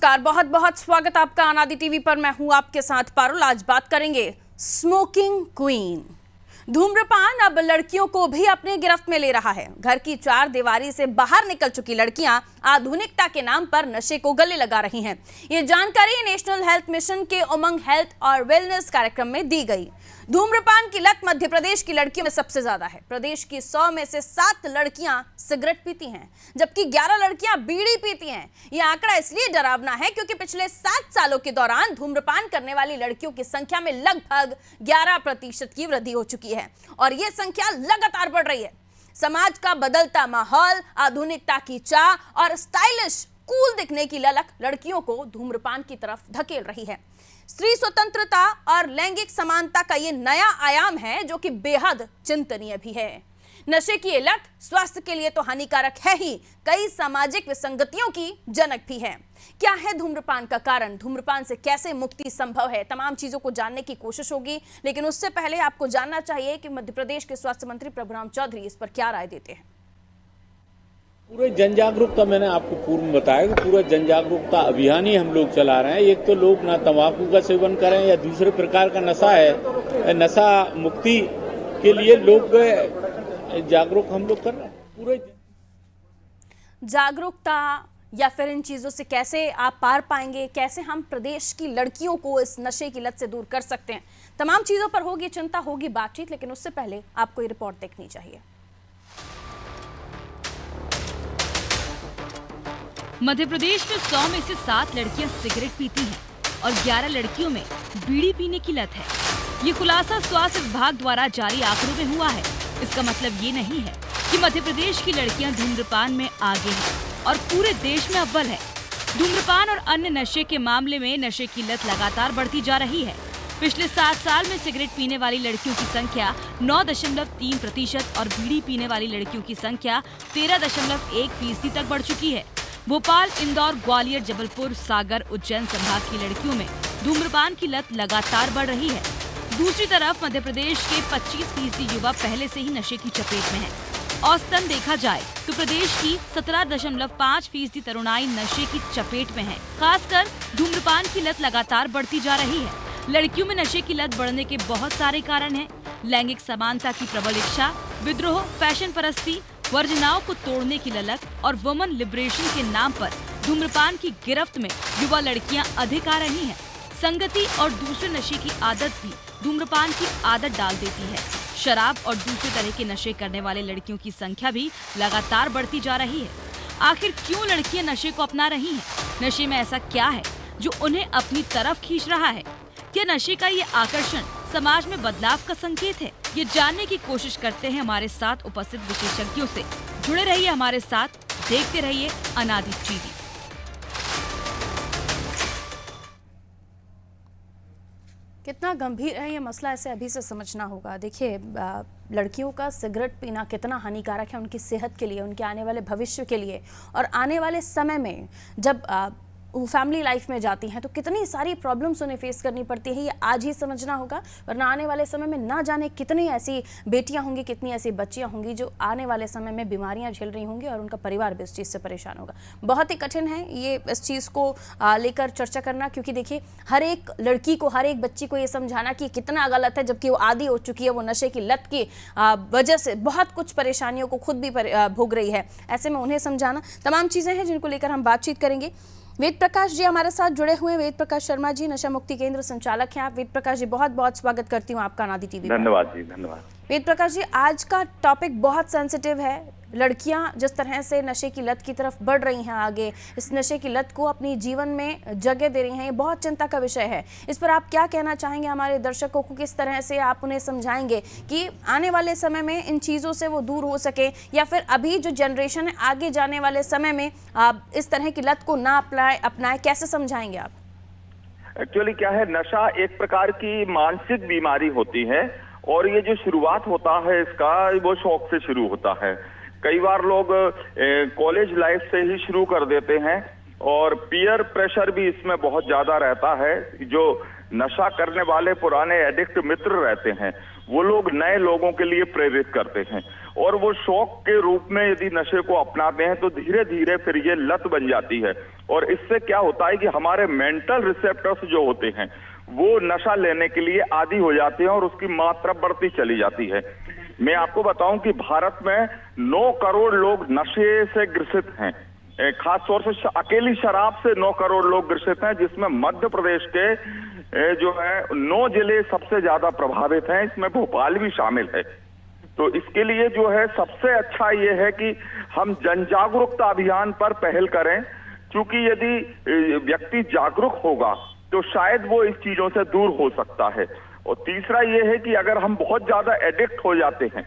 नमस्कार, बहुत बहुत स्वागत आपका अनादि टीवी पर। मैं हूं आपके साथ पारुल। आज बात करेंगे स्मोकिंग क्वीन। धूम्रपान अब लड़कियों को भी अपने गिरफ्त में ले रहा है। घर की चार दीवारी से बाहर निकल चुकी लड़कियां आधुनिकता के नाम पर नशे को गले लगा रही हैं। ये जानकारी नेशनल हेल्थ मिशन के उमंग हेल्थ और वेलनेस कार्यक्रम में दी गई। धूम्रपान की लत मध्य प्रदेश की लड़कियों में सबसे ज्यादा है। प्रदेश की 100 में से 7 लड़कियां सिगरेट पीती हैं, जबकि 11 लड़कियां बीड़ी पीती हैं। यह आंकड़ा इसलिए डरावना है क्योंकि पिछले 7 सालों के दौरान धूम्रपान करने वाली लड़कियों की संख्या में लगभग 11% की वृद्धि हो चुकी है और यह संख्या लगातार बढ़ रही है। समाज का बदलता माहौल, आधुनिकता की चाह और स्टाइलिश कूल दिखने की ललक लड़कियों को धूम्रपान की तरफ धकेल रही है। स्त्री स्वतंत्रता और लैंगिक समानता का ये नया आयाम है जो कि बेहद चिंतनीय भी है। नशे की ये लत स्वास्थ्य के लिए तो हानिकारक है ही, कई सामाजिक विसंगतियों की जनक भी है। क्या है धूम्रपान का कारण, धूम्रपान से कैसे मुक्ति संभव है, तमाम चीजों को जानने की कोशिश होगी। लेकिन उससे पहले आपको जानना चाहिए कि मध्य प्रदेश के स्वास्थ्य मंत्री प्रभुराम चौधरी इस पर क्या राय देते हैं। पूरे जन जागरूकता, मैंने आपको पूर्व में बताया कि पूरा जन जागरूकता अभियान ही हम लोग चला रहे हैं। एक तो लोग ना तंबाकू का सेवन करें या दूसरे प्रकार का नशा है, नशा मुक्ति के लिए लोग जागरूक हम लोग कर रहे हैं। पूरे जागरूकता या फिर इन चीजों से कैसे आप पार पाएंगे, कैसे हम प्रदेश की लड़कियों को इस नशे की लत से दूर कर सकते हैं, तमाम चीजों पर होगी चिंता, होगी बातचीत। लेकिन उससे पहले आपको ये रिपोर्ट देखनी चाहिए। मध्य प्रदेश में 100 में से 7 लड़कियां सिगरेट पीती हैं और 11 लड़कियों में बीड़ी पीने की लत है। ये खुलासा स्वास्थ्य विभाग द्वारा जारी आंकड़ों में हुआ है। इसका मतलब ये नहीं है कि मध्य प्रदेश की लड़कियां धूम्रपान में आगे हैं और पूरे देश में अव्वल है। धूम्रपान और अन्य नशे के मामले में नशे की लत लगातार बढ़ती जा रही है। पिछले 7 साल में सिगरेट पीने वाली लड़कियों की संख्या 9.3% और बीड़ी पीने वाली लड़कियों की संख्या 13.1% तक बढ़ चुकी है। भोपाल, इंदौर, ग्वालियर, जबलपुर, सागर, उज्जैन संभाग की लड़कियों में धूम्रपान की लत लगातार बढ़ रही है। दूसरी तरफ मध्य प्रदेश के 25% युवा पहले से ही नशे की चपेट में है। औसतन देखा जाए तो प्रदेश की 17.5% तरुणाई नशे की चपेट में है। खासकर धूम्रपान की लत लगातार बढ़ती जा रही है। लड़कियों में नशे की लत बढ़ने के बहुत सारे कारण हैं। लैंगिक समानता की प्रबल इच्छा, विद्रोह, फैशन परस्ती, वर्जनाओं को तोड़ने की ललक और वुमेन लिबरेशन के नाम पर धूम्रपान की गिरफ्त में युवा लड़कियां अधिक आ रही हैं। संगति और दूसरे नशे की आदत भी धूम्रपान की आदत डाल देती है। शराब और दूसरे तरह के नशे करने वाले लड़कियों की संख्या भी लगातार बढ़ती जा रही है। आखिर क्यों लड़कियां नशे को अपना रही हैं? नशे में ऐसा क्या है जो उन्हें अपनी तरफ खींच रहा है? क्या नशे का ये आकर्षण समाज में बदलाव का संकेत है? ये जानने की कोशिश करते हैं हमारे साथ उपस्थित विशेषज्ञों से। जुड़े रहिए हमारे साथ, देखते रहिए अनादि टीवी। कितना गंभीर है ये मसला, इसे अभी से समझना होगा। देखिए, लड़कियों का सिगरेट पीना कितना हानिकारक है उनकी सेहत के लिए, उनके आने वाले भविष्य के लिए। और आने वाले समय में जब वो फैमिली लाइफ में जाती हैं तो कितनी सारी प्रॉब्लम्स उन्हें फेस करनी पड़ती है, ये आज ही समझना होगा। वरना आने वाले समय में ना जाने कितनी ऐसी बेटियां होंगी, कितनी ऐसी बच्चियां होंगी जो आने वाले समय में बीमारियां झेल रही होंगी और उनका परिवार भी इस चीज़ से परेशान होगा। बहुत ही कठिन है ये इस चीज़ को लेकर चर्चा करना, क्योंकि देखिए हर एक लड़की को, हर एक बच्ची को ये समझाना कि कितना गलत है, जबकि वो आदी हो चुकी है, वो नशे की लत की वजह से बहुत कुछ परेशानियों को खुद भी भोग रही है। ऐसे में उन्हें समझाना, तमाम चीज़ें हैं जिनको लेकर हम बातचीत करेंगे। वेद प्रकाश जी हमारे साथ जुड़े हुए हैं। वेद प्रकाश शर्मा जी नशा मुक्ति केंद्र संचालक हैं आप। वेद प्रकाश जी, बहुत बहुत स्वागत करती हूँ आपका अनादि टीवी। धन्यवाद जी, धन्यवाद। वेद प्रकाश जी, आज का टॉपिक बहुत सेंसिटिव है। लड़कियां जिस तरह से नशे की लत की तरफ बढ़ रही हैं, आगे इस नशे की लत को अपनी जीवन में जगह दे रही हैं, ये बहुत चिंता का विषय है। इस पर आप क्या कहना चाहेंगे हमारे दर्शकों को? किस तरह से आप उन्हें समझाएंगे कि आने वाले समय में इन चीज़ों से वो दूर हो सके, या फिर अभी जो जनरेशन है आगे जाने वाले समय में इस तरह की लत को ना अपनाए, कैसे समझाएंगे आप? एक्चुअली क्या है, नशा एक प्रकार की मानसिक बीमारी होती है और ये जो शुरुआत होता है इसका, वो शौक से शुरू होता है। कई बार लोग कॉलेज लाइफ से ही शुरू कर देते हैं और पीयर प्रेशर भी इसमें बहुत ज्यादा रहता है। जो नशा करने वाले पुराने एडिक्ट मित्र रहते हैं, वो लोग नए लोगों के लिए प्रेरित करते हैं और वो शौक के रूप में यदि नशे को अपनाते हैं तो धीरे धीरे फिर ये लत बन जाती है। और इससे क्या होता है कि हमारे मेंटल रिसेप्टर्स जो होते हैं वो नशा लेने के लिए आदी हो जाते हैं और उसकी मात्रा बढ़ती चली जाती है। मैं आपको बताऊं कि भारत में 9 करोड़ लोग नशे से ग्रसित हैं, खास तौर से अकेली शराब से 9 करोड़ लोग ग्रसित हैं, जिसमें मध्य प्रदेश के जो है 9 जिले सबसे ज्यादा प्रभावित हैं, इसमें भोपाल भी शामिल है। तो इसके लिए जो है सबसे अच्छा ये है कि हम जन जागरूकता अभियान पर पहल करें, क्योंकि यदि व्यक्ति जागरूक होगा तो शायद वो इस चीजों से दूर हो सकता है। और तीसरा ये है कि अगर हम बहुत ज्यादा एडिक्ट हो जाते हैं,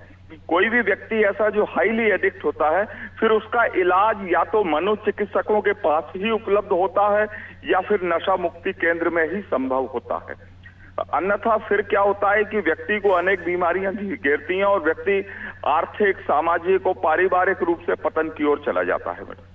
कोई भी व्यक्ति ऐसा जो हाईली एडिक्ट होता है, फिर उसका इलाज या तो मनोचिकित्सकों के पास ही उपलब्ध होता है या फिर नशा मुक्ति केंद्र में ही संभव होता है। अन्यथा फिर क्या होता है कि व्यक्ति को अनेक बीमारियां घेरती हैं और व्यक्ति आर्थिक, सामाजिक और पारिवारिक रूप से पतन की ओर चला जाता है।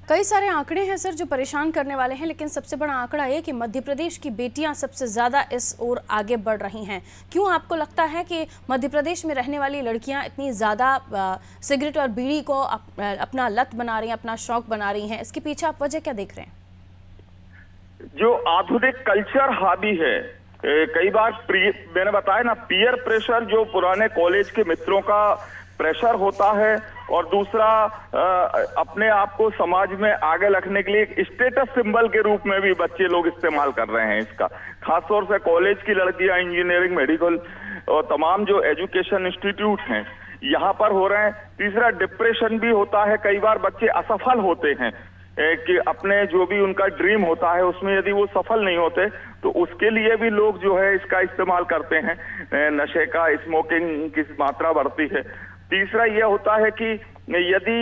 कई सारे आंकड़े हैं सर जो परेशान करने वाले हैं, लेकिन सबसे बड़ा आंकड़ा ये कि मध्य प्रदेश की बेटियां सबसे ज़्यादा इस ओर आगे बढ़ रही हैं। क्यों आपको लगता है कि मध्य प्रदेश में रहने वाली लड़कियां इतनी ज़्यादा सिगरेट और बीड़ी को अपना लत बना रही हैं, अपना शौक बना रही हैं? इसके पीछे आप वजह क्या देख रहे हैं? जो आधुनिक कल्चर हावी है, कई बार मैंने बताया ना, पीयर प्रेशर, जो पुराने कॉलेज के मित्रों का प्रेशर होता है, और दूसरा अपने आप को समाज में आगे रखने के लिए एक स्टेटस सिंबल के रूप में भी बच्चे लोग इस्तेमाल कर रहे हैं इसका। खासतौर से कॉलेज की लड़कियां इंजीनियरिंग, मेडिकल और तमाम जो एजुकेशन इंस्टीट्यूट हैं यहाँ पर हो रहे हैं। तीसरा डिप्रेशन भी होता है, कई बार बच्चे असफल होते हैं कि अपने जो भी उनका ड्रीम होता है उसमें यदि वो सफल नहीं होते तो उसके लिए भी लोग जो है इसका इस्तेमाल करते हैं, नशे का, स्मोकिंग की मात्रा बढ़ती है। तीसरा यह होता है कि यदि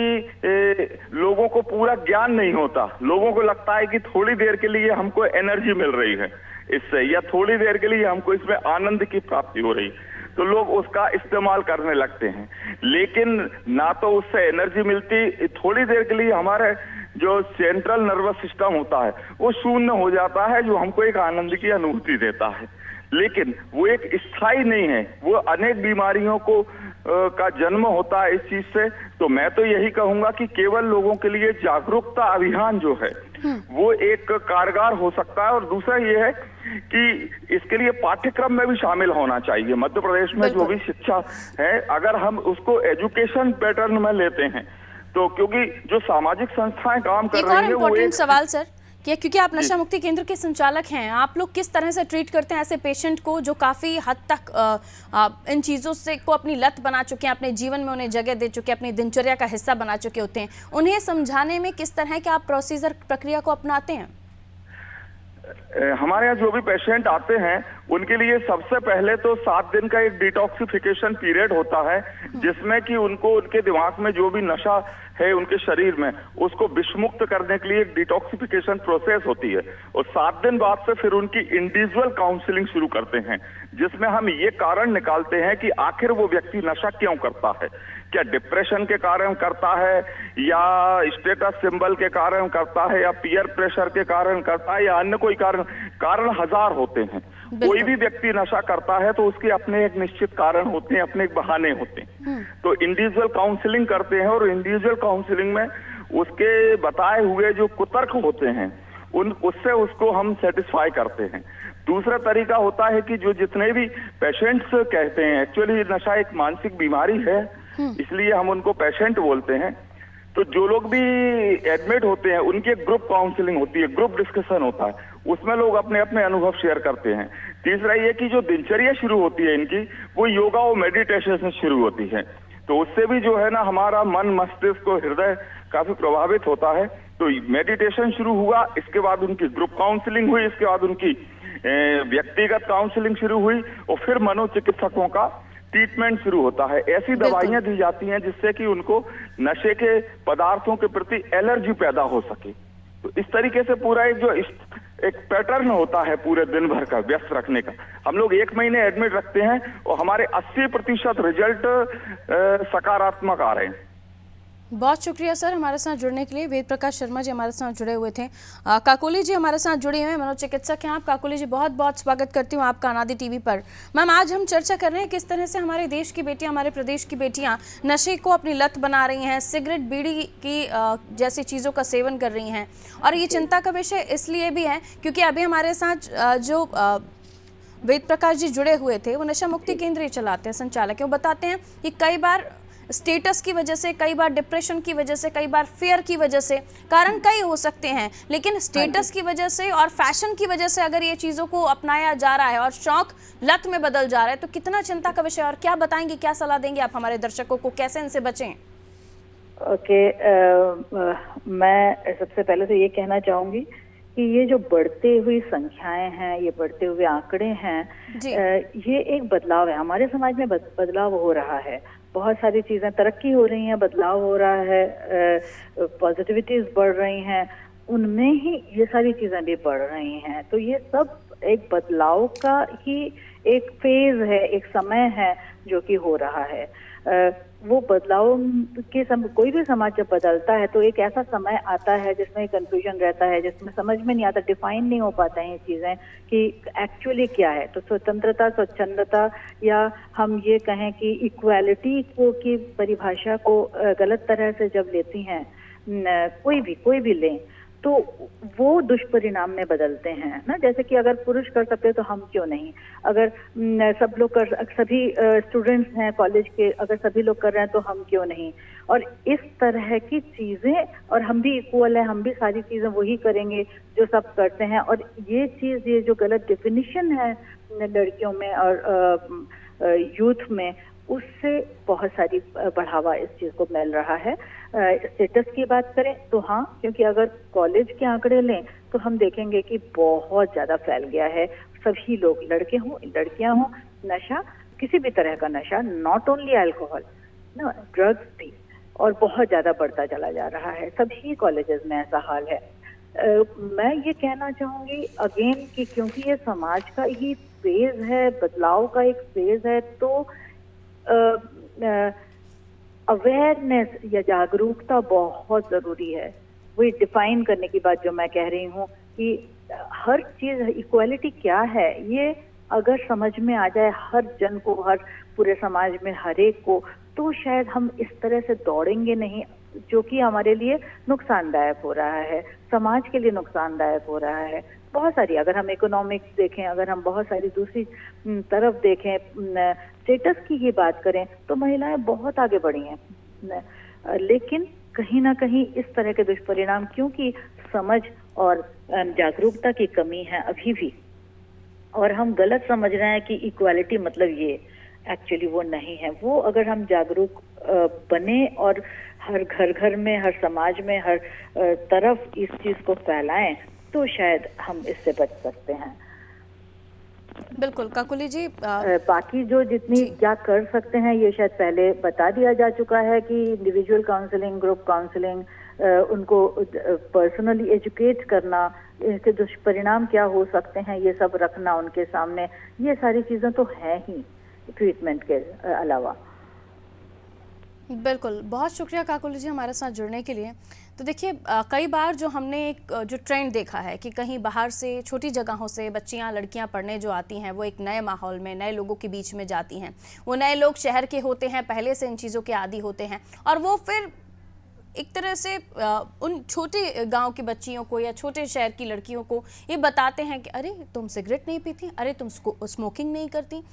लोगों को पूरा ज्ञान नहीं होता, लोगों को लगता है कि थोड़ी देर के लिए हमको एनर्जी मिल रही है इससे, या थोड़ी देर के लिए हमको इसमें आनंद की प्राप्ति हो रही, तो लोग उसका इस्तेमाल करने लगते हैं। लेकिन ना तो उससे एनर्जी मिलती, थोड़ी देर के लिए हमारे जो सेंट्रल नर्वस सिस्टम होता है वो शून्य हो जाता है, जो हमको एक आनंद की अनुभूति देता है, लेकिन वो एक स्थायी नहीं है, वो अनेक बीमारियों को का जन्म होता है इस चीज से। तो मैं तो यही कहूंगा कि केवल लोगों के लिए जागरूकता अभियान जो है वो एक कारगर हो सकता है। और दूसरा ये है कि इसके लिए पाठ्यक्रम में भी शामिल होना चाहिए। मध्य प्रदेश में जो भी शिक्षा है, अगर हम उसको एजुकेशन पैटर्न में लेते हैं तो, क्योंकि जो सामाजिक संस्थाएं काम कर रही है वो एक सवाल सर, क्योंकि आप नशा मुक्ति केंद्र के संचालक हैं, आप लोग किस तरह से ट्रीट करते हैं ऐसे पेशेंट को जो काफ़ी हद तक इन चीज़ों से को अपनी लत बना चुके हैं, अपने जीवन में उन्हें जगह दे चुके हैं, अपनी दिनचर्या का हिस्सा बना चुके होते हैं? उन्हें समझाने में किस तरह के आप प्रोसीजर, प्रक्रिया को अपनाते हैं? हमारे यहाँ जो भी पेशेंट आते हैं उनके लिए सबसे पहले तो 7 दिन का एक डिटॉक्सिफिकेशन पीरियड होता है, जिसमें कि उनको उनके दिमाग में जो भी नशा है उनके शरीर में उसको विषमुक्त करने के लिए एक डिटॉक्सिफिकेशन प्रोसेस होती है। और 7 दिन बाद से फिर उनकी इंडिविजुअल काउंसलिंग शुरू करते हैं, जिसमें हम ये कारण निकालते हैं कि आखिर वो व्यक्ति नशा क्यों करता है। क्या डिप्रेशन के कारण करता है, या स्टेटस सिंबल के कारण करता है, या पीयर प्रेशर के कारण करता है, या अन्य कोई कारण हजार होते हैं। कोई भी व्यक्ति नशा करता है तो उसके अपने एक निश्चित कारण होते हैं, अपने एक बहाने होते हैं। तो इंडिविजुअल काउंसलिंग करते हैं और इंडिविजुअल काउंसलिंग में उसके बताए हुए जो कुतर्क होते हैं उससे उसको हम सेटिस्फाई करते हैं। दूसरा तरीका होता है कि जो जितने भी पेशेंट्स कहते हैं, एक्चुअली नशा एक मानसिक बीमारी है इसलिए हम उनको पेशेंट बोलते हैं, तो जो लोग भी एडमिट होते हैं उनकी एक ग्रुप काउंसलिंग होती है, ग्रुप डिस्कशन होता है, उसमें लोग अपने अपने अनुभव शेयर करते हैं। तीसरा ये कि जो दिनचर्या शुरू होती है इनकी वो योगा और मेडिटेशन से शुरू होती है, तो उससे भी जो है ना हमारा मन, मस्तिष्क और हृदय काफी प्रभावित होता है। तो मेडिटेशन शुरू हुआ, इसके बाद उनकी ग्रुप काउंसलिंग हुई, इसके बाद उनकी व्यक्तिगत काउंसलिंग शुरू हुई और फिर मनोचिकित्सकों का ट्रीटमेंट शुरू होता है। ऐसी दवाइयां दी जाती हैं जिससे कि उनको नशे के पदार्थों के प्रति एलर्जी पैदा हो सके। तो इस तरीके से पूरा एक पैटर्न होता है पूरे दिन भर का व्यस्त रखने का। हम लोग 1 महीने एडमिट रखते हैं और हमारे 80% रिजल्ट सकारात्मक आ रहे हैं। बहुत शुक्रिया सर हमारे साथ जुड़ने के लिए। वेद प्रकाश शर्मा जी हमारे साथ जुड़े हुए थे। काकोली जी हमारे साथ जुड़े हुए हैं, मनोचिकित्सक हैं आप। काकोली जी बहुत बहुत स्वागत करती हूँ आपका अनादि टीवी पर। मैम आज हम चर्चा कर रहे हैं किस तरह से हमारे देश की बेटियां, हमारे प्रदेश की बेटियां नशे को अपनी लत बना रही हैं, सिगरेट बीड़ी की जैसी चीज़ों का सेवन कर रही हैं। और ये चिंता का विषय इसलिए भी है क्योंकि अभी हमारे साथ जो वेद प्रकाश जी जुड़े हुए थे, वो नशा मुक्ति केंद्र ही चलाते हैं, संचालक हैं। वो बताते हैं कि कई बार स्टेटस की वजह से, कई बार डिप्रेशन की वजह से, कई बार फियर की वजह से, कारण कई हो सकते हैं, लेकिन स्टेटस की वजह से और फैशन की वजह से अगर ये चीज़ों को अपनाया जा रहा है और शौक लत में बदल जा रहा है तो कितना चिंता का विषय। और क्या बताएंगे, क्या सलाह देंगे आप हमारे दर्शकों को, कैसे इनसे बचें? ओके, मैं सबसे पहले तो ये कहना चाहूंगी कि ये जो बढ़ती हुई संख्याएं हैं, ये बढ़ते हुए आंकड़े हैं, ये एक बदलाव है। हमारे समाज में बदलाव हो रहा है। बहुत सारी चीजें तरक्की हो रही हैं, बदलाव हो रहा है, पॉजिटिविटीज बढ़ रही हैं, उनमें ही ये सारी चीजें भी बढ़ रही हैं। तो ये सब एक बदलाव का ही एक फेज है, एक समय है जो कि हो रहा है। वो बदलाव के कोई भी समाज जब बदलता है तो एक ऐसा समय आता है जिसमें कंफ्यूजन रहता है, जिसमें समझ में नहीं आता, डिफाइन नहीं हो पाता है ये चीजें कि एक्चुअली क्या है। तो स्वतंत्रता, स्वच्छंदता या हम ये कहें कि इक्वालिटी को की परिभाषा को गलत तरह से जब लेती हैं कोई भी लें तो वो दुष्परिणाम में बदलते हैं ना। जैसे कि अगर पुरुष कर सकते तो हम क्यों नहीं, अगर सब लोग सभी स्टूडेंट्स हैं कॉलेज के, अगर सभी लोग कर रहे हैं तो हम क्यों नहीं। और इस तरह की चीजें, और हम भी इक्वल है, हम भी सारी चीजें वही करेंगे जो सब करते हैं। और ये चीज, ये जो गलत डिफिनीशन है लड़कियों में और यूथ में, उससे बहुत सारी बढ़ावा इस चीज को मिल रहा है। स्टेटस की बात करें तो हाँ, क्योंकि अगर कॉलेज के आंकड़े लें तो हम देखेंगे कि बहुत ज्यादा फैल गया है। सभी लोग, लड़के हों लड़कियां हों, नशा, किसी भी तरह का नशा, नॉट ओनली अल्कोहल, ड्रग्स भी, और बहुत ज्यादा बढ़ता चला जा रहा है। सभी कॉलेजेस में ऐसा हाल है। मैं ये कहना चाहूंगी अगेन कि क्योंकि ये समाज का ही फेज है, बदलाव का एक फेज है, तो अवेयरनेस या जागरूकता बहुत जरूरी है। वही डिफाइन करने की बात जो मैं कह रही हूँ कि हर चीज, इक्वालिटी क्या है, ये अगर समझ में आ जाए हर जन को, हर पूरे समाज में हर एक को, तो शायद हम इस तरह से दौड़ेंगे नहीं, जो कि हमारे लिए नुकसानदायक हो रहा है, समाज के लिए नुकसानदायक हो रहा है। बहुत सारी, अगर हम इकोनॉमिक्स देखें, अगर हम बहुत सारी दूसरी तरफ देखें, स्टेटस की ही बात करें तो महिलाएं बहुत आगे बढ़ी हैं, लेकिन कहीं ना कहीं इस तरह के दुष्परिणाम, क्योंकि समझ और जागरूकता की कमी है अभी भी, और हम गलत समझ रहे हैं कि इक्वालिटी मतलब ये, एक्चुअली वो नहीं है। वो अगर हम जागरूक बने और हर घर में, हर समाज में, हर तरफ इस चीज को फैलाएं तो शायद हम इससे बच सकते हैं। बिल्कुल काकुली जी, बाकी जो जितनी क्या कर सकते हैं ये शायद पहले बता दिया जा चुका है कि इंडिविजुअल काउंसलिंग, ग्रुप काउंसलिंग, उनको पर्सनली एजुकेट करना, इनके दुष्परिणाम क्या हो सकते हैं ये सब रखना उनके सामने, ये सारी चीजें तो है ही ट्रीटमेंट के अलावा। बिल्कुल, बहुत शुक्रिया काकुली जी हमारे साथ जुड़ने के लिए। तो देखिए कई बार जो हमने एक जो ट्रेंड देखा है कि कहीं बाहर से, छोटी जगहों से बच्चियां, लड़कियां पढ़ने जो आती हैं, वो एक नए माहौल में, नए लोगों के बीच में जाती हैं। वो नए लोग शहर के होते हैं, पहले से इन चीज़ों के आदी होते हैं, और वो फिर एक तरह से उन छोटे गांव की बच्चियों को या छोटे शहर की लड़कियों को ये बताते हैं कि अरे तुम सिगरेट नहीं पीती, अरे तुम स्मोकिंग नहीं करती,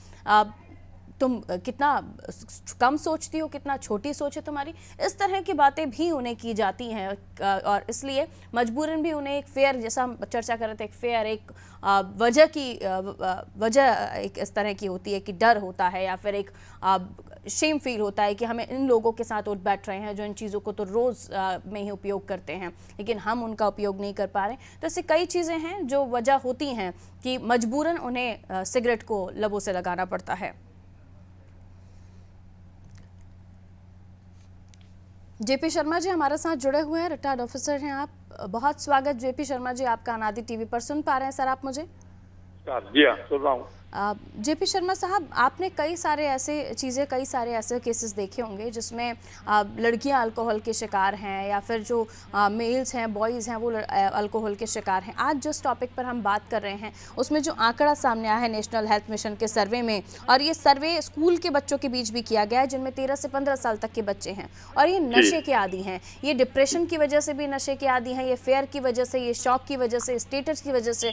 तुम कितना कम सोचती हो, कितना छोटी सोच है तुम्हारी। इस तरह की बातें भी उन्हें की जाती हैं, और इसलिए मजबूरन भी उन्हें एक फेयर, जैसा हम चर्चा कर रहे थे, एक फेयर, एक वजह एक इस तरह की होती है कि डर होता है या फिर एक शेम फील होता है कि हमें इन लोगों के साथ उठ बैठ रहे हैं जो इन चीज़ों को तो रोज़ में ही उपयोग करते हैं, लेकिन हम उनका उपयोग नहीं कर पा रहे। तो ऐसी कई चीज़ें हैं जो वजह होती हैं कि मजबूरन उन्हें सिगरेट को लबों से लगाना पड़ता है। जेपी शर्मा जी हमारे साथ जुड़े हुए हैं, रिटायर्ड ऑफिसर हैं आप। बहुत स्वागत जेपी शर्मा जी आपका अनादि टीवी पर। सुन पा रहे हैं सर आप मुझे? जी हाँ, सुन रहा हूँ। जेपी शर्मा साहब, आपने कई सारे ऐसे केसेस देखे होंगे जिसमें लड़कियां अल्कोहल के शिकार हैं या फिर जो मेल्स हैं, बॉयज़ हैं, वो अल्कोहल के शिकार हैं। आज जिस टॉपिक पर हम बात कर रहे हैं उसमें जो आंकड़ा सामने आया है नेशनल हेल्थ मिशन के सर्वे में, और ये सर्वे स्कूल के बच्चों के बीच भी किया गया है जिनमें 13 से 15 साल तक के बच्चे हैं, और ये नशे के आदी हैं। ये डिप्रेशन की वजह से भी नशे के आदी हैं, ये फेयर की वजह से, ये शौक की वजह से, स्टेटस की वजह से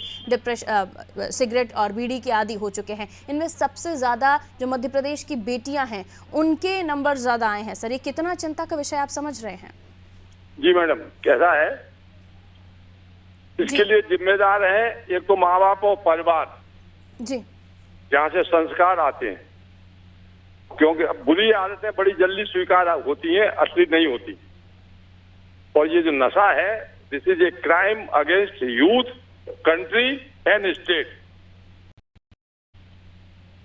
सिगरेट और बीड़ी के आदी हो चुके हैं। इनमें सबसे ज्यादा जो मध्य प्रदेश की बेटियां हैं उनके नंबर ज्यादा आए हैं। सर, ये कितना चिंता का विषय आप समझ रहे हैं? जी मैडम, कैसा है, इसके लिए जिम्मेदार है एक तो माँ बाप और परिवार जी, जहाँ से संस्कार आते हैं, क्योंकि बुरी आदतें बड़ी जल्दी स्वीकार होती हैं, असली नहीं होती। और ये जो नशा है, this is a crime against youth, country and state.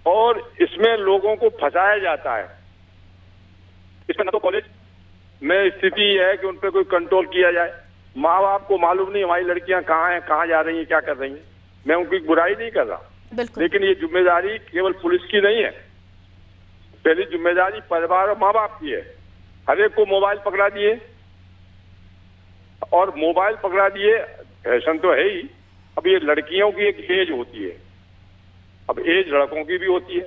और इसमें लोगों को फंसाया जाता है। इसमें न तो कॉलेज में स्थिति है कि उन पर कोई कंट्रोल किया जाए। माँ बाप को मालूम नहीं हमारी लड़कियां कहाँ हैं, कहाँ जा रही हैं, क्या कर रही हैं। मैं उनकी बुराई नहीं कर रहा, लेकिन ये जिम्मेदारी केवल पुलिस की नहीं है। पहली जिम्मेदारी परिवार और माँ बाप की है। हर एक को मोबाइल पकड़ा दिए, और मोबाइल पकड़ा दिए, फैशन तो है ही। अब ये लड़कियों की एक एज होती है, अब एज लड़कों की भी होती है।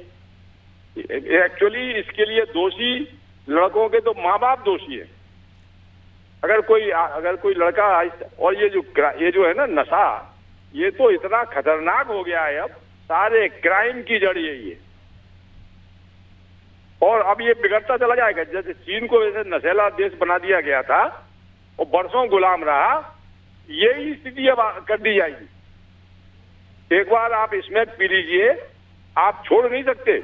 एक्चुअली इसके लिए दोषी लड़कों के तो माँ बाप दोषी है। अगर कोई लड़का, और ये जो है ना नशा, ये तो इतना खतरनाक हो गया है, अब सारे क्राइम की जड़ यही है। और अब ये बिगड़ता चला जाएगा। जैसे चीन को वैसे नशेला देश बना दिया गया था और बरसों गुलाम रहा, यही स्थिति अब कर दी जाएगी। एक बार आप स्मैक पी लीजिए, आप छोड़ नहीं सकते।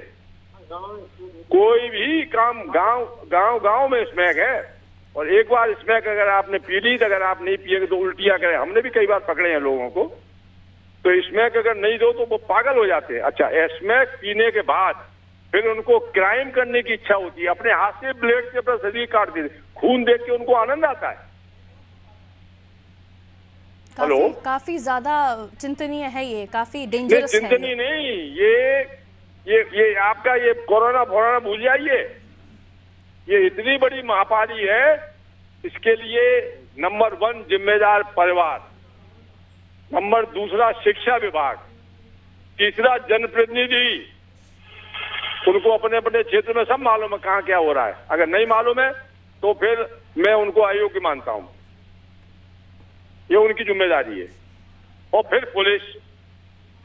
कोई भी काम गांव में स्मैक है, और एक बार स्मैक अगर आपने पी ली, तो अगर आप नहीं पिएगा तो उल्टियां करें। हमने भी कई बार पकड़े हैं लोगों को। तो स्मैक अगर नहीं दो तो वो पागल हो जाते हैं। अच्छा, स्मैक पीने के बाद फिर उनको क्राइम करने की इच्छा होती है, अपने हाथ से ब्लेड से अपना शरीर काट देते, खून देख के उनको आनंद आता है। काफी ज्यादा चिंतनीय है ये, काफी डेंजरस है। चिंतनीय नहीं, ये आपका ये कोरोना भूल जाइए। ये इतनी बड़ी महामारी है, इसके लिए नंबर 1 जिम्मेदार परिवार, नंबर 2 शिक्षा विभाग, तीसरा जनप्रतिनिधि। उनको अपने अपने क्षेत्र में सब मालूम है कहाँ क्या हो रहा है। अगर नहीं मालूम है तो फिर मैं उनको अयोग्य मानता हूँ। ये उनकी जिम्मेदारी है। और फिर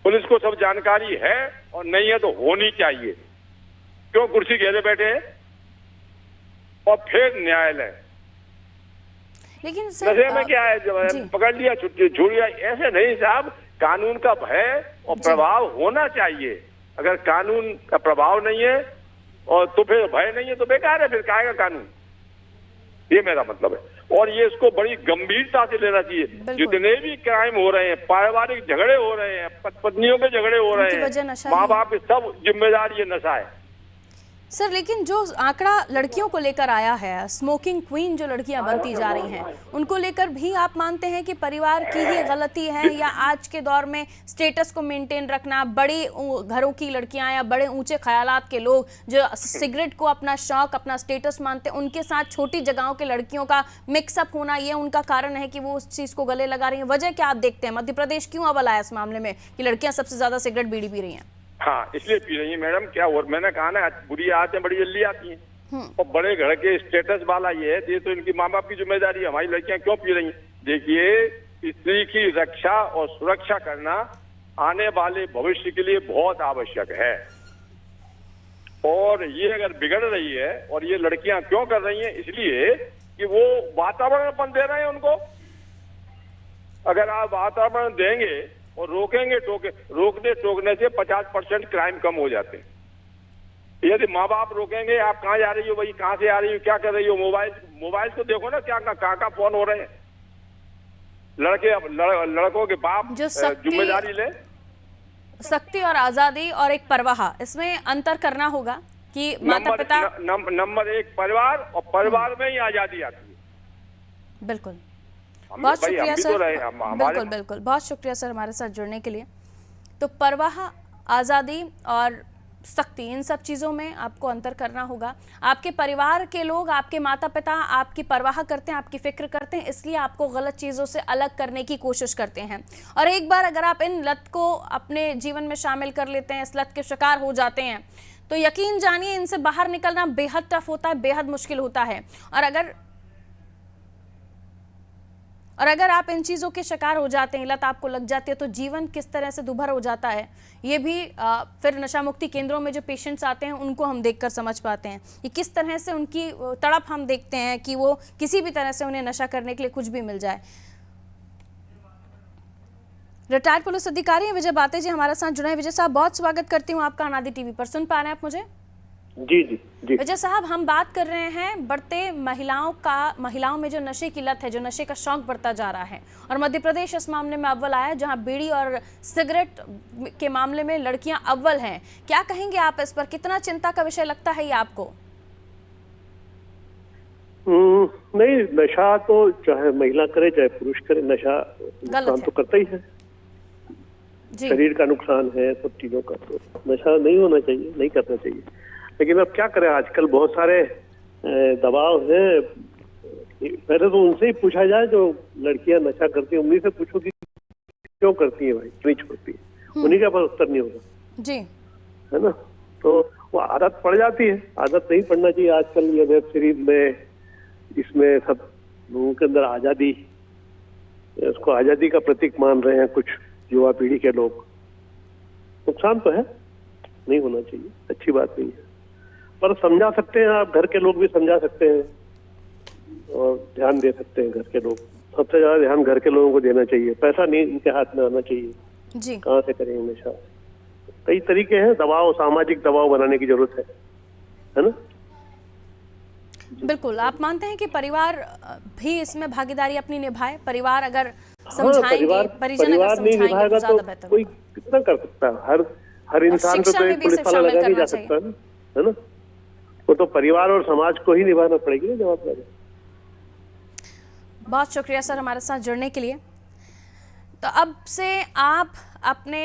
पुलिस को सब जानकारी है, और नहीं है तो होनी चाहिए। क्यों कुर्सी घेरे बैठे हैं? और फिर न्यायालय। लेकिन नशे में क्या है, जब पकड़ लिया छुट्टी छूट गया, ऐसे नहीं साहब। कानून का भय और प्रभाव होना चाहिए। अगर कानून का प्रभाव नहीं है और तो फिर भय नहीं है तो बेकार है, फिर काहेगा कानून। ये मेरा मतलब है। और ये इसको बड़ी गंभीरता से लेना चाहिए। जितने भी क्राइम हो रहे हैं, पारिवारिक झगड़े हो रहे हैं, पत्नियों के झगड़े हो रहे हैं, माँ बाप की सब जिम्मेदार ये नशा है। सर, लेकिन जो आंकड़ा लड़कियों को लेकर आया है, स्मोकिंग क्वीन जो लड़कियां बनती जा रही हैं, उनको लेकर भी आप मानते हैं कि परिवार की ही गलती है, या आज के दौर में स्टेटस को मेंटेन रखना, बड़े घरों की लड़कियां या बड़े ऊंचे ख्यालात के लोग जो सिगरेट को अपना शौक, अपना स्टेटस मानते हैं, उनके साथ छोटी जगहों के लड़कियों का मिक्सअप होना, ये उनका कारण है कि वो उस चीज़ को गले लगा रही हैं? वजह क्या आप देखते हैं? मध्य प्रदेश क्यों अव्वल आया इस मामले में कि लड़कियां सबसे ज्यादा सिगरेट बीड़ी पी रही हैं? हाँ, इसलिए पी रही है मैडम। क्या और मैंने कहा ना, बुरी आदतें बड़ी जल्दी आती हैं। और बड़े घर के स्टेटस वाला ये है, ये तो इनकी माँ बाप की जिम्मेदारी है। हमारी लड़कियां क्यों पी रही हैं? देखिए, स्त्री की रक्षा और सुरक्षा करना आने वाले भविष्य के लिए बहुत आवश्यक है। और ये अगर बिगड़ रही है, और ये लड़कियां क्यों कर रही हैं? इसलिए कि वो वातावरण अपन दे रहे हैं उनको। अगर आप वातावरण देंगे और रोकने टोकने से 50% क्राइम कम हो जाते हैं। यदि माँ बाप रोकेंगे, आप कहाँ जा रही हो भाई, कहाँ से आ रही हो, क्या कर रही हो, मोबाइल को देखो ना, क्या कहाँ फोन हो रहे हैं। लड़कों के बाप जिम्मेदारी ले। सख्ती और आजादी और एक परवाह, इसमें अंतर करना होगा कि माता पिता। नंबर 1 परिवार, और परिवार में ही आजादी आती है। बिल्कुल, बहुत शुक्रिया सर। बिल्कुल बहुत शुक्रिया सर हमारे साथ जुड़ने के लिए। तो परवाह, आज़ादी और सख्ती, इन सब चीज़ों में आपको अंतर करना होगा। आपके परिवार के लोग, आपके माता पिता आपकी परवाह करते हैं, आपकी फिक्र करते हैं, इसलिए आपको गलत चीज़ों से अलग करने की कोशिश करते हैं। और एक बार अगर आप इन लत को अपने जीवन में शामिल कर लेते हैं, इस लत के शिकार हो जाते हैं, तो यकीन जानिए इनसे बाहर निकलना बेहद टफ होता है, बेहद मुश्किल होता है। और अगर आप इन चीज़ों के शिकार हो जाते हैं, लत आपको लग जाती है, तो जीवन किस तरह से दुभर हो जाता है, ये भी फिर नशा मुक्ति केंद्रों में जो पेशेंट्स आते हैं उनको हम देखकर समझ पाते हैं कि किस तरह से उनकी तड़प हम देखते हैं कि वो किसी भी तरह से उन्हें नशा करने के लिए कुछ भी मिल जाए। रिटायर्ड पुलिस अधिकारी हैं विजय बाते जी हमारे साथ जुड़े हैं। विजय साहब, बहुत स्वागत करती हूँ आपका अनादि टीवी पर। सुन पा रहे हैं आप मुझे? जी जी जी। विजय साहब, हम बात कर रहे हैं बढ़ते महिलाओं में जो नशे की लत है, जो नशे का शौक बढ़ता जा रहा है, और मध्य प्रदेश इस मामले में अव्वल आया है, जहां बीड़ी और सिगरेट के मामले में लड़कियां अव्वल हैं। क्या कहेंगे आप इस पर? कितना चिंता का विषय लगता है ये आपको? नहीं, नशा तो चाहे महिला करे चाहे पुरुष करे, नशा नुकसान तो करता ही है, शरीर का नुकसान है, सब चीजों का। तो नशा नहीं होना चाहिए, नहीं करना चाहिए। लेकिन अब क्या करें, आजकल बहुत सारे दबाव हैं। पहले तो उनसे ही पूछा जाए जो लड़कियां नशा करती हैं, उन्हीं से पूछो कि क्यों करती है भाई, क्यों छोड़ती है, उन्हीं के पास उत्तर नहीं होगा जी, है ना। तो वो आदत पड़ जाती है, आदत नहीं पड़ना चाहिए। आजकल ये वेब सीरीज में, इसमें सब लोगों के अंदर आजादी, उसको आजादी का प्रतीक मान रहे हैं कुछ युवा पीढ़ी के लोग। नुकसान तो है, नहीं होना चाहिए, अच्छी बात नहीं है, पर समझा सकते हैं आप, घर के लोग भी समझा सकते हैं और ध्यान दे सकते हैं घर के लोग। सबसे ज्यादा ध्यान घर के लोगों को देना चाहिए, पैसा नहीं इनके हाथ में आना चाहिए जी। कहाँ से करेंगे नशा? कई तरीके हैं, दबाव, सामाजिक दबाव बनाने की जरूरत है ना। बिल्कुल, आप मानते हैं कि परिवार भी इसमें भागीदारी अपनी निभाए? परिवार अगर समझाएंगे, परिजन अगर समझाएंगे तो ज्यादा बेहतर। कोई कितना कर सकता है? हर इंसान पे तो एक पुलिस वाला लगा नहीं जा सकता है ना। वो तो परिवार और समाज को ही निभाना पड़ेगी ना जवाबदारी। बहुत शुक्रिया सर हमारे साथ जुड़ने के लिए। तो अब से आप अपने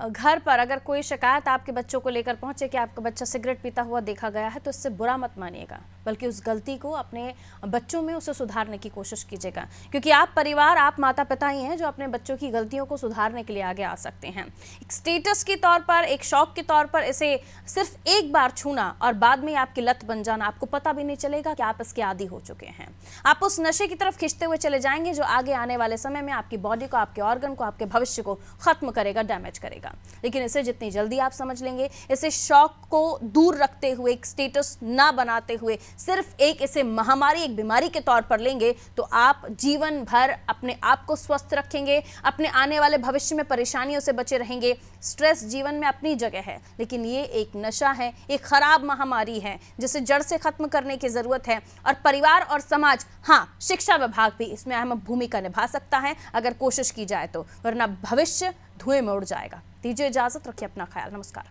घर पर अगर कोई शिकायत आपके बच्चों को लेकर पहुंचे कि आपका बच्चा सिगरेट पीता हुआ देखा गया है, तो इससे बुरा मत मानिएगा, बल्कि उस गलती को अपने बच्चों में उसे सुधारने की कोशिश कीजिएगा, क्योंकि आप परिवार, आप माता पिता ही हैं जो अपने बच्चों की गलतियों को सुधारने के लिए आगे आ सकते हैं। एक स्टेटस के तौर पर, एक शौक के तौर पर इसे सिर्फ एक बार छूना और बाद में आपकी लत बन जाना, आपको पता भी नहीं चलेगा कि आप इसके आदी हो चुके हैं। आप उस नशे की तरफ खींचते हुए चले जाएंगे जो आगे आने वाले समय में आपकी बॉडी को, आपके ऑर्गन को, आपके भविष्य को खत्म करेगा, डैमेज करेगा। लेकिन इसे जितनी जल्दी आप समझ लेंगे, इसे शौक को दूर रखते हुए, एक स्टेटस ना बनाते हुए, सिर्फ एक इसे महामारी, एक बीमारी के तौर पर लेंगे, तो आप जीवन भर अपने आप को स्वस्थ रखेंगे, अपने आने वाले भविष्य में परेशानियों से बचे रहेंगे। स्ट्रेस जीवन में अपनी जगह है, लेकिन ये एक नशा है, एक खराब महामारी है जिसे जड़ से खत्म करने की जरूरत है। और परिवार और समाज, हाँ, शिक्षा विभाग भी इसमें अहम भूमिका निभा सकता है अगर कोशिश की जाए तो, वरना भविष्य धुएं में उड़ जाएगा। दीजिए इजाजत, रखिए अपना ख्याल। नमस्कार।